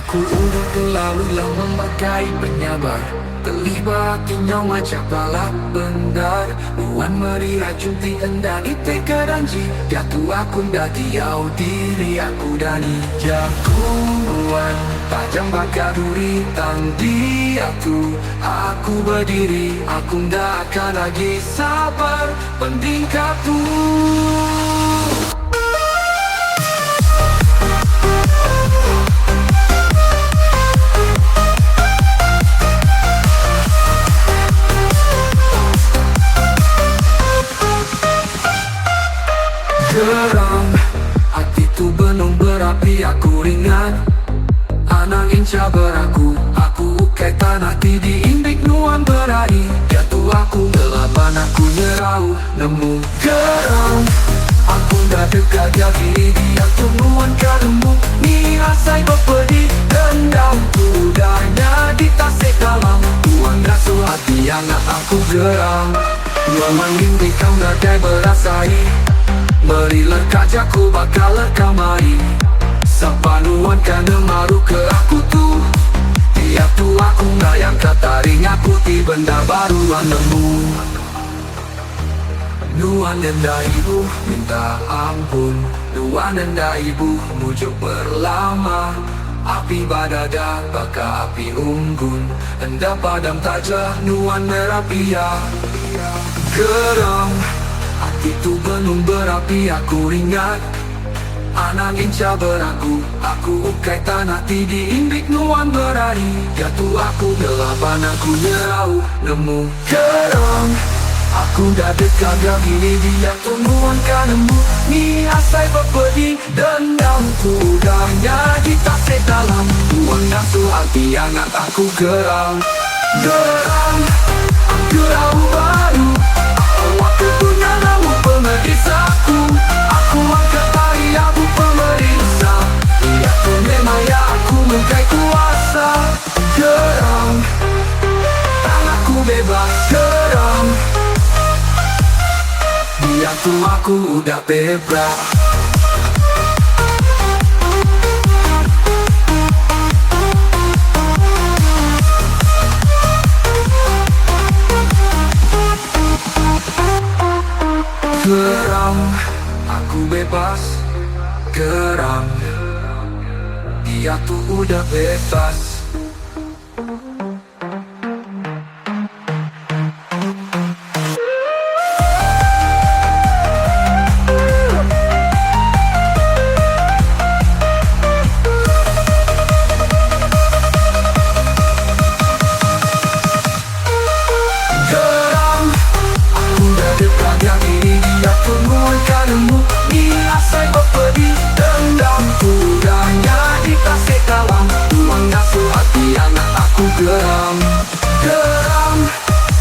Aku udah terlalu lama memakai penyabar, terlibat tinjau macam balap benar. Nuan meri racun tienda di teka danji, jatuh aku dah tiau diri aku dani jagoan. Tajam bakar duri tandi aku berdiri, aku ndak akan lagi sabar penting katu. Geram, hati tu benung berapi, aku ringan anak inca beraku, aku ukai tanah tidi indik nuan berani. Jatuh aku gelapan, aku nyerau nemu geram. Aku dah dekat dia kiri dia nuan kademu, ni asai berpedi dendam kudanya di tasik dalam. Tuan rasuh hati anak aku geram, nuan mengimpi kau nadai berasai. Meri lekat jaku bakal lekam mari, sepanuan kena maru ke aku tu. Tiap tu aku nggak yang kata ring aku ti benda baru nemu. Nuan nenda ibu minta ampun, nuan nenda ibu mujuk berlama. Api badada baka api unggun, enda padam tajah nuan merapia. Geram, hati tu benung berapi, aku ringat anak inca beraku, aku ukai tanah tidi indik nuan berani. Jatuh aku gelapan, aku nyerau nemu geram. Aku dah dekat dia gini dia nuan kanemu, ni asai berpedi dendam kudanya di tasik dalam. Tuan nasuh hati anak aku geram. Geram, gerau baru, waktu punya namu pemerisaku. Aku angkat tari aku pemeriksa, dia tu memang ya aku mengkai kuasa. Geram, tanganku bebas geram, dia tu aku udah bebas. Geram, aku bebas. Geram, dia tuh udah bebas. Geram, aku udah dekat yang ini dia penuh kanemu, ni asai berpedi dendam kudanya di tasik dalam. Tuan ngasuh hati anak aku geram. Geram,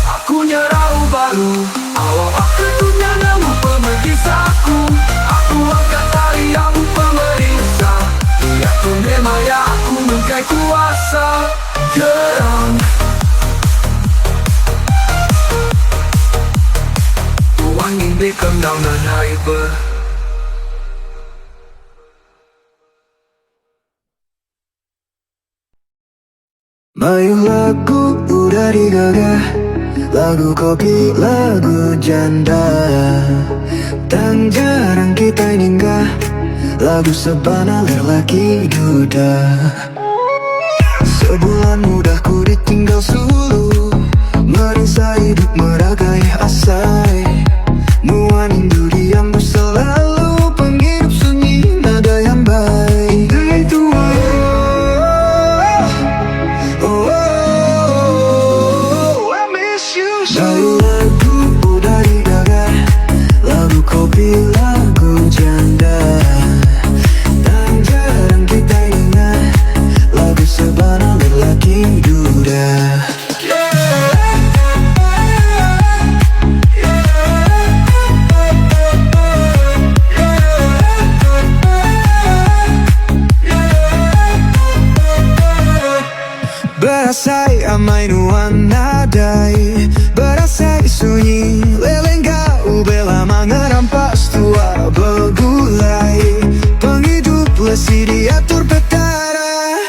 aku nyerau baru, awal aku punya namu pemeriksaku. Aku angkat tali aku pemeriksa, dia tu memang ya aku mengkai kuasa. Geram, tuan ingin kembang dan haiber. Mayu lagu udah digagah, lagu kopi, lagu janda. Tan jarang kita ninggah, lagu sebana lelaki duda. Sebulan mudah ku ditinggal sulu, merisa hidup meragai asai. Nuan indu diam selalu, penghidup sunyi nada yang baik. Dengan tua baru lagu udah digagah, lagu kopi, lagu janda. Tak jarang kita ingat, lagu sebana lelaki duda. Berasai amai nuan nadai, berasai sunyi lelenggau bela mengerampas tua begulai. Penghidup lesi diatur petara.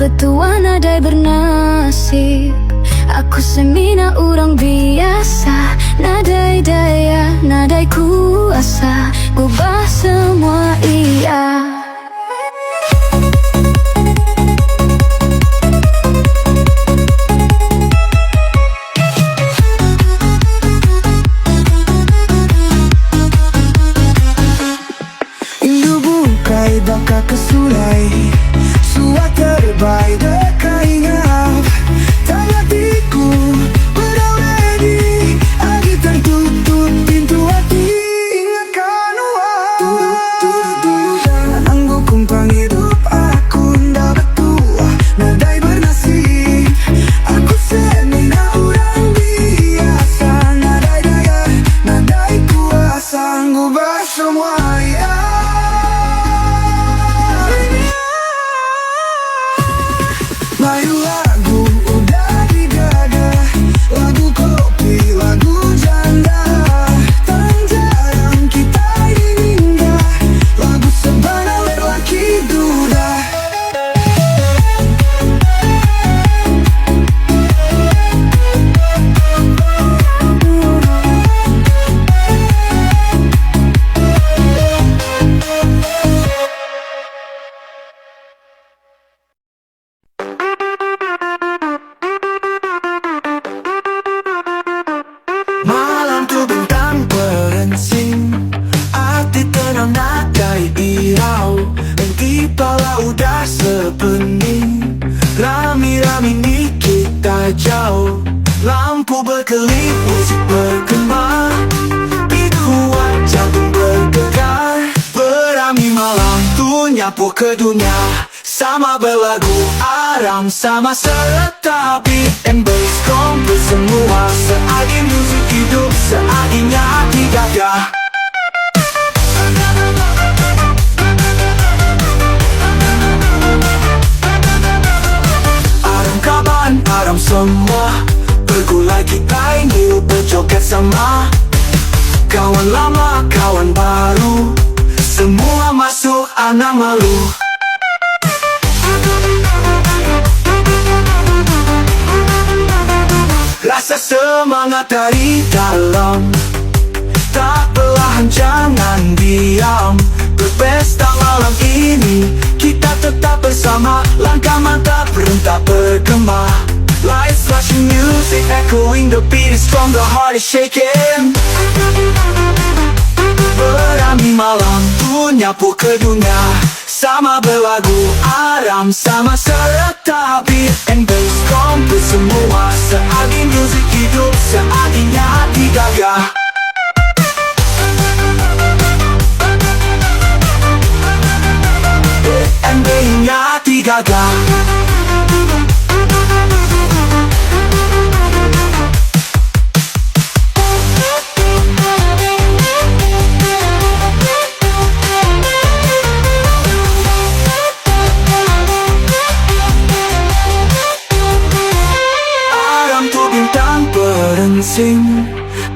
ketua nadai bernasib. Aku semina orang biasa, nadai daya, nadai kuasa, ubah semua iya. Indu bukai baka kesulai, suat terbaik dekai ngap. Tayatiku berawedi, agi tertutup pintu hati. Ingatkan dan anggu kumpang hidup aku ndak betua, nadai bernasib. Aku semina orang biasa, nadai daya, nadai kuasa, ngubah semua ya. Layu lagu udah digadah, lagu kopi, lagu janda. Tak jarang kita dininggah, lagu sebana lelaki duda. Malam tu bintang beringsing, hati tenang nadai irau. Di pala udah sepening, rami-rami ni kita jauh. Lampu berkelip, musik bergema, beat kuat, jantung bergegar. Berami malam tu nyapu ke dunia, sama berlagu aram, sama serta beat and bass komplit semua. Seagi musik hidup, seaginya hati gagah. Aram kaban, aram semua, bergulai kita ini berjoget sama. Kawan lama, kawan baru, semua masuk anak malu. Rasa semangat dari dalam, tak perlahan jangan diam. Berpesta malam ini, kita tetap bersama. Langkah mantap rentak bergema. Lights flashing, music echoing, the beat is strong, the heart is shaking. Berami malam tu nyapu ke dunia, sama berlagu aram, sama serta beat and bass komplit semua. Seagi musik hidup, seaginya hati gagah. And bass-nya hati gagah.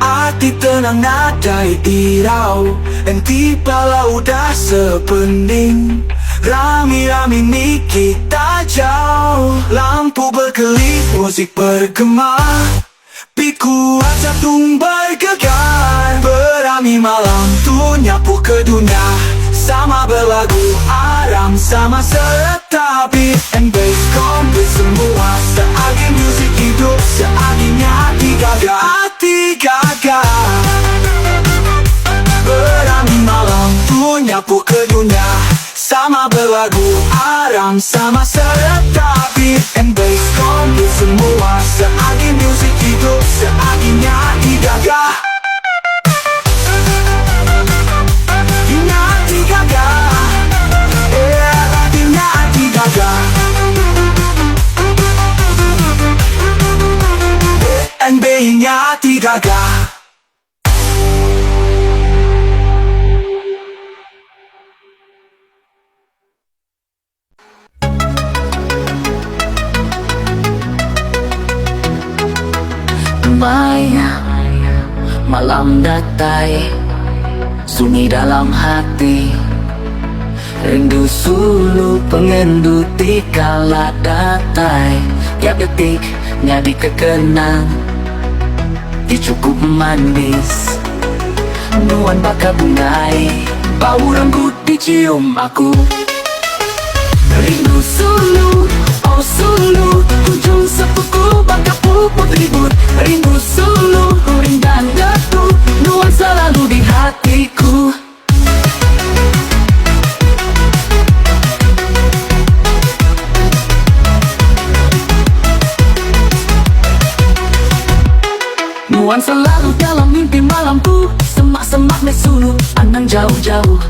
Hati tenang nadai irau, enti pala udah sepening. Rami-rami ni kita jauh, lampu berkelip, musik bergema, beat kuat jantung bergegar. Berami malam tu nyapu ke dunia, sama berlagu aram, sama serta beat and bass komplit semua. Seagi musik hidup, seaginya hati gagah. Hati gagah. Berami malam tu nyapu ke dunia, sama berlagu aram, sama serta beat and bass komplit semua. Seagi musik hidup, seaginya hati gagah. Hati gagah, hatinya hati gagah. NB-nya hati gagah. Maya, malam datai, sunyi dalam hati. Rindu sulu pengenduti kala datai. Tiap detiknya dikekenang, dicukup manis nuan bakal bungai. Bau rambut dicium aku. Rindu sulu, oh sulu, ujung sepuku bakal puput ribut. Rindu sulu, uring dan detu, nuan selalu di hatiku. Nuan selalu dalam mimpi malamku. Semak-semak mesulu, anang jauh-jauh.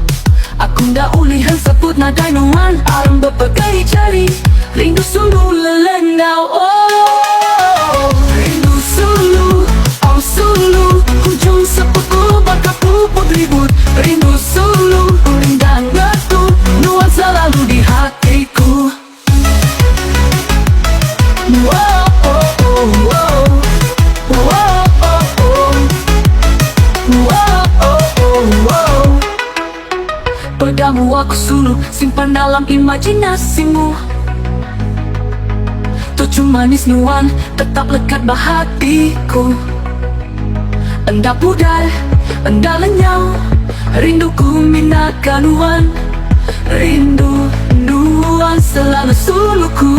Aku ndak ulihan sebut nadai nuan, arang berpegai jari. Rindu sulu lelengau, oh. Rindu sulu, oh sulu, ujung sepuku bakal puput ribut. Rindu sulu, uring dan detu, nuan selalu di hatiku. Wow, oh, oh, wow. Wow, oh, oh. Wow, oh, oh, wow. Padamu aku suluh simpan dalam imajinasimu. Tujuh manis nuan tetap lekat bahatiku. Enda pudar, enda lenyau, rinduku minakan nuan. Rindu nuan selalu suluku.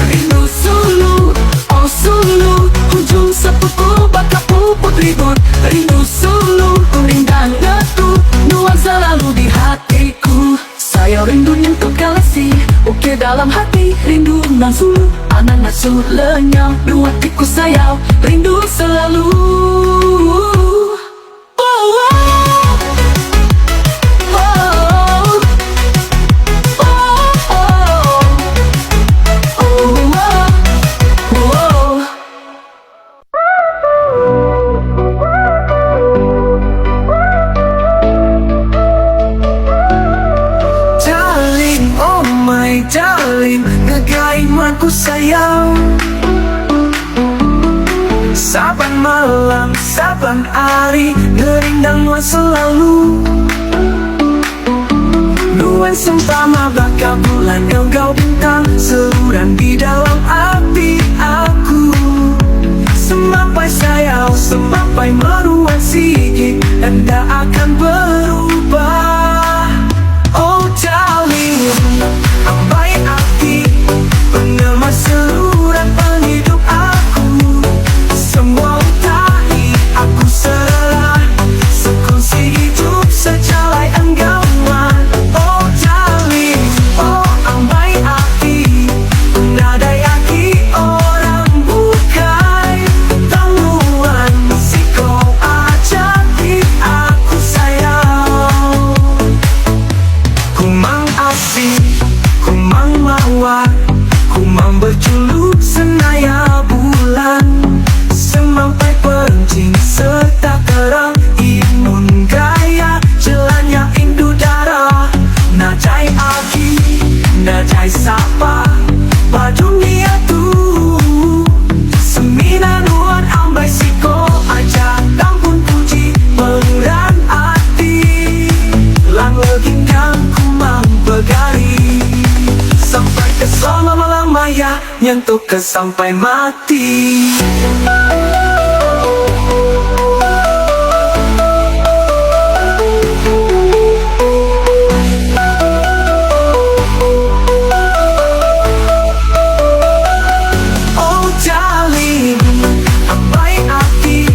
Rindu sulu, oh sulu, ujung sepuku bakal puput ribut. Rindu sulu, uring dan detu, nuan selalu di hatiku. Saya rindu nyentuh galaksi, oke dalam hati. Rindu nan sulu, anak ngasuh lenyau. Dua hatiku sayang, rindu selalu. Oh, oh. Darling, ngegaimanku sayang. Saban malam, saban hari, ngerindang nuan selalu. Nuan sempama bakal bulan engkau bintang, seluran di dalam hati aku. Semampai sayang, semampai meruan sikit, anda akan berubah. Oh darling, ambai hati, pengemas seluruh penghidup aku. Semua utahi, aku serah, sekongsi hidup sejalai enggauan. Oh darling, oh ambai hati, nadai hati orang bukai. Tangguhan si kau ajari aku sayang. Kumang asing, kumang mawar, kumang berculuk senaya bulan. Semampai pencing serta terang, imun gaya jalannya indu darah. Najai aki, najai sapa, badunia tu. Semina nuan ambai siko aja, tampun puji pengeran hati. Lang legindang kumang begari, sampai ke selama-lamanya, nyentuh ke sampai mati. Oh darling, ambai hati,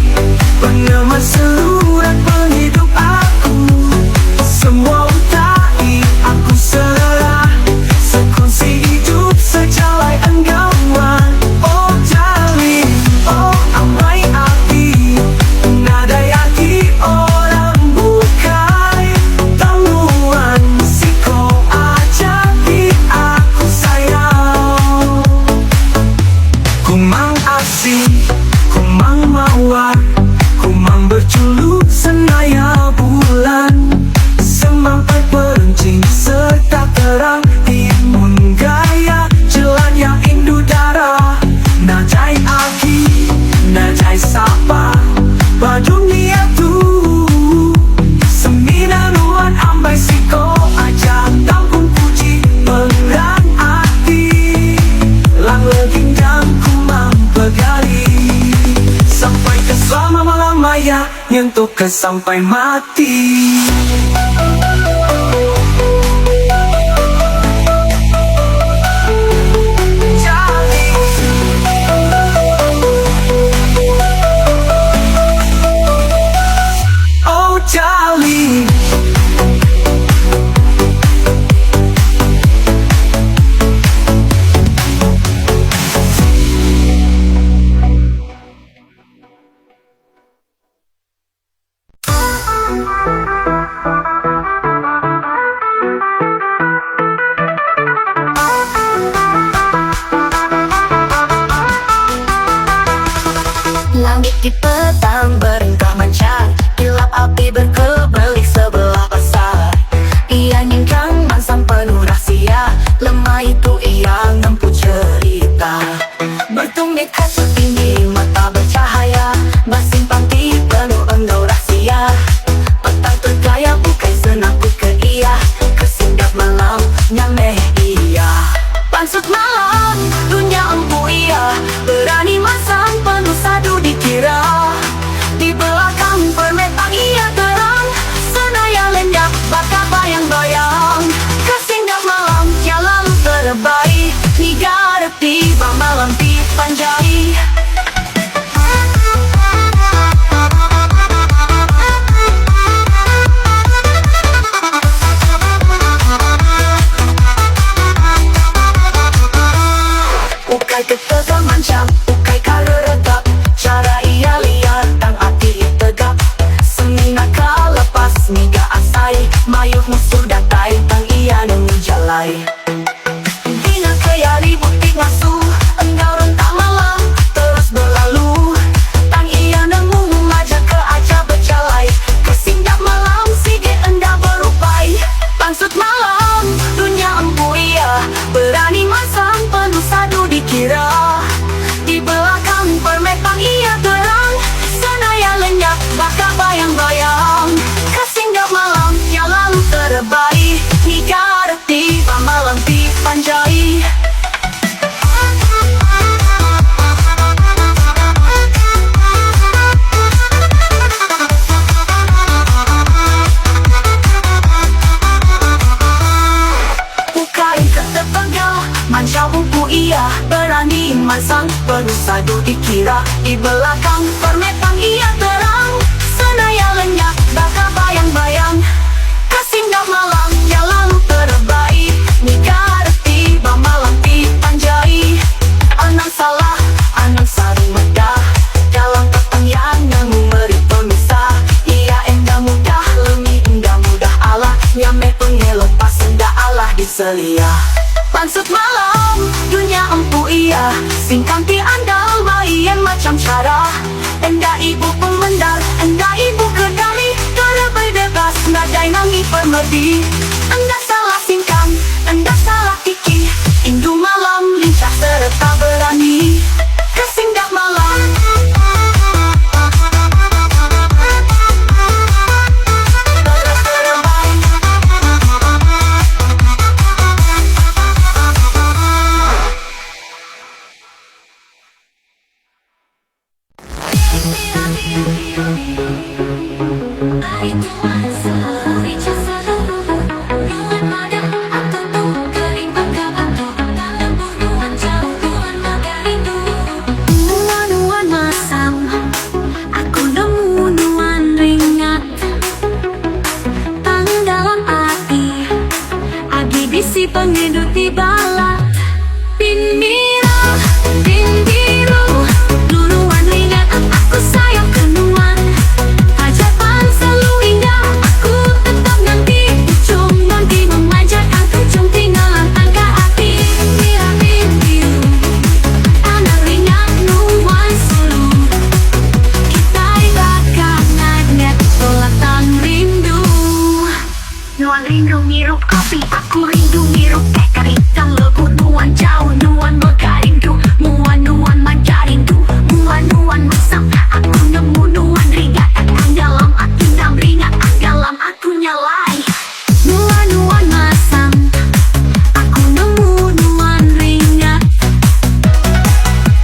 pengemas seluruh penghidup aku. Semua utahi, aku serah, sekongsi hidup sejalai enggauan. Oh darling, oh untuk sampai mati. Oh Charlie, Langit di petang beringkah mancar, kilap api berkebelik sebelah pasar. Ia nyingkang mansang penuh rahsia, lemah itu ia ngempu cerita. Bertumit kasut tinggi, mata bercahaya, bersimpang di penuh engkau rahsia. Petang tergaya bukai senaput ke ia, kesinggap malam nyameh ia. Pansut malam, dunia empu ia, berani masang penuh sadu dikira. Di belakang permetang ia terang, senaya lenyap bakal bayang-bayang. Kesinggap malam yang lalu terbaik, hingga tiba malam dipanjai. Ukai ketegang mancam, ukai kara redap, cara ia liar dan hati tegap. Seni nakal lepas niga asai, mayuk musuh datai tang ia nemu jalai. Dengan kaya ribut ngasuh, engkau rentak malam terus berlalu. Tang ia nemu mengajak ke aja berjalai, kesinggap malam sige enda berupai. Pansut malam, dunia empu ia, berani masang penuh sadu dikira. Di belakang permetang ia terang, senaya lenyap bakal bayang-bayang. Kesinggap malam yang lalu terbaik, hingga tiba malam dipanjai. Bukai ketepegal, mancau buku ia, berani masang penuh sadu dikira. Di belakang permetang ia terang, senaya lenyap bakal bayang-bayang. Kesinggap malam yang lalu terbaik, nikah tiba malam dipanjai. Anang salah, anang sari medah, dalam petang yang nemu meri pemisah. Ia endah mudah, lemi endah mudah Allah, nyameh pengelok pas endah Allah diselia. Pansut malam, dunia empu ia, singkang ti andal maien macam cara. Endah ibu pemendar, endah ibu kedari, terlebih bebas nadai nangi permedi. Endah salah singkang, endah salah tiki, indu malam lincah serta berani. Kesinggap malam nuan masam, aku nemu nuan ringat. Tang dalam hati, agi bisi pengedut di balat. Pin mirah, pin biru, nuan ringat, aku sayang ke nuan. Hajatan selalu indah, aku tetap nanti ujung nanti memanjatkan ujung tinggalan tangga hati. Mirah, pin biru, anak ringat nuan sulu. Kita bakal ngadet selatan rindu. Nuan rindu ngirup kopi, aku rindu ngirup teh karitan lebu. Nuan jauh, nuan mega rindu, nuan manja rindu, nuan masam, aku nemu nuan ringat. Ang dalam hati nam ringat, ang dalam aku nyalai. Nuan masam, aku nemu nuan ringat.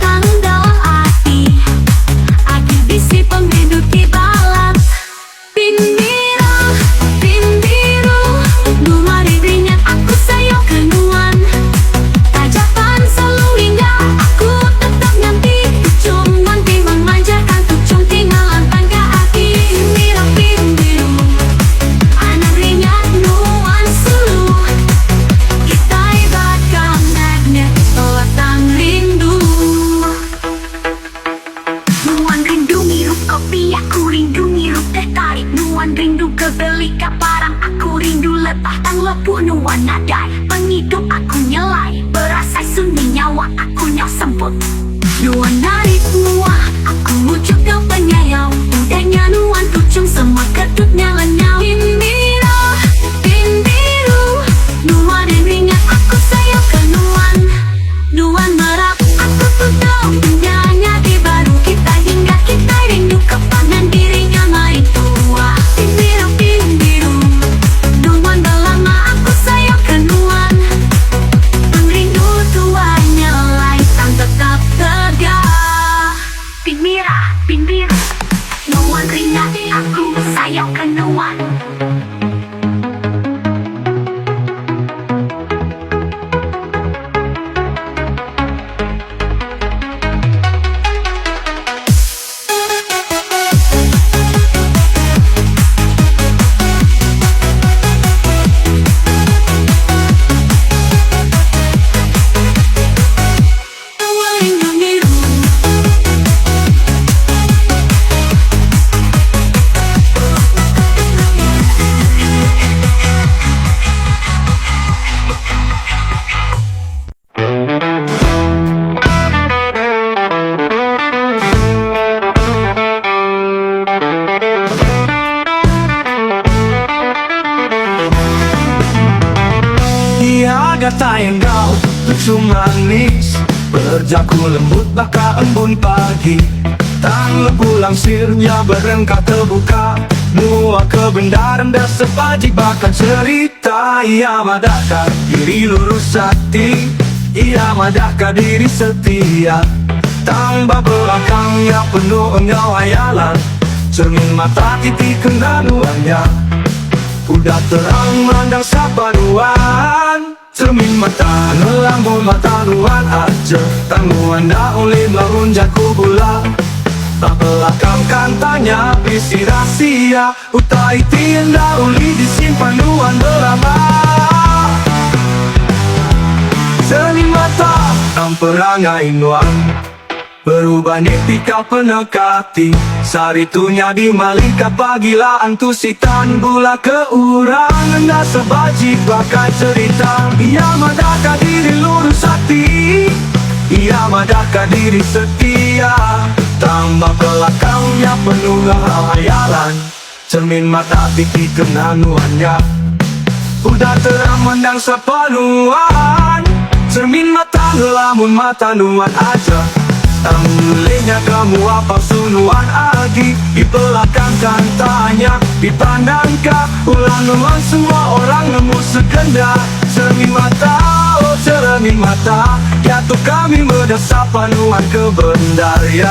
Tang dalam hati, agi bisi penghidup di balat. getah dan lepuh nuan nadai. Penghidup aku nyelai, berasai sunyi nyawa aku nyau semput. Nuan dari semua, aku wujud kau penyayau. Udahnya nuan tucung semua kedut nyala-nyau. Bimbiro, bimbiro, nuan dan ringat aku sayang ke nuan. Nuan merap, aku tutup dunyanya di baru kita hingga kita rindu kepanan dirinya mari tua. Bimbiro, bimbiro, nuan belama aku sayang ke nuan. Rindu tuanya lain tetap tegak. Bimbira, bimbiro, nuan ringat aku sayang ke nuan. Kata yang kau lucu manis, berjaku lembut baka embun pagi. Tang lebu langsirnya berengkah terbuka, nuah kebenaran dan sepaji bakal cerita. Ia madakah diri lurus hati, ia madakah diri setia. Tambah belakangnya penuh engkau hayalan, cermin mata titik kendanuannya. Udah terang mandang sapaduan, cermin mata nelambung mata nuan aja. Tangguhan daulin larun jaku gula, tak belakang kantanya visi rahasia. Utai tien dauli disimpan nuan berlama. Cermin mata namperangai nuan, berubah nipika penekati. Saritunya di malika pagila antusitan gula keurangan dan sebaji bakal cerita. Ia madakah diri lurus hati, ia madakah diri setia. Tambah belakangnya penuh hayalan, cermin mata titik kenanuannya. Udah terang mendang sepanuan, cermin mata ngelamun mata nuan aja. Mulainya kamu apa sunuan agi, di belakang kantanya dipandangkah ulang nuan semua orang nemu segenda. Cermin mata, oh cermin mata, jatuh kami mendasar panuan ke bendaria.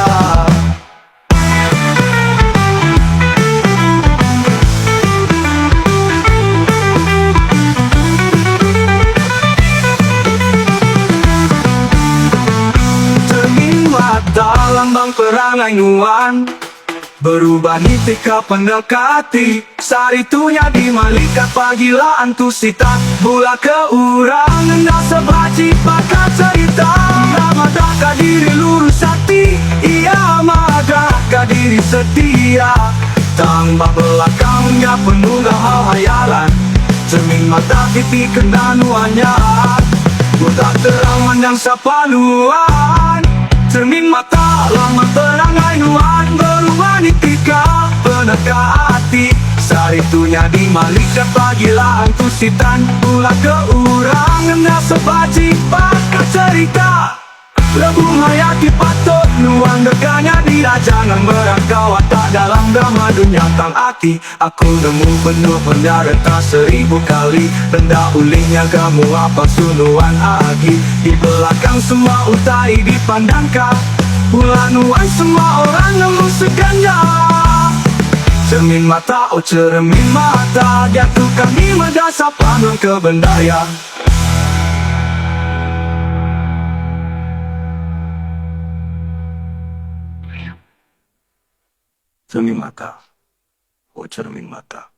Lambang perangai nuan, berubah nitika pendekati. Saritunya di malika pagila antusitan bula keurangan dan sebaci bakal cerita. Ia madakah diri lurus hati, ia madakah diri setia. Tambah belakangnya penuh hayalan, cermin mata titik kendanuannya. Udah terang mandang sapanuan, cermin mata lama perangai nuan, berubah nitika penegak hati. Saritunya di malika pagila antusitan pula keurangan dan sebaci bakal cerita. Lebu hayati patut nuan dekanya dia, jangan berangkau tak dalam drama dunia tang hati. Aku nemu penuh pendarata 1000 kali, rendah ulingnya kamu apa sunuan agi. Di belakang semua utai dipandangkan, pula nuan semua orang nemu seganda. Cermin mata, oh cermin mata, jatuh kami mendasar panuan ke bendaya. Cermin mata, oh cermin mata.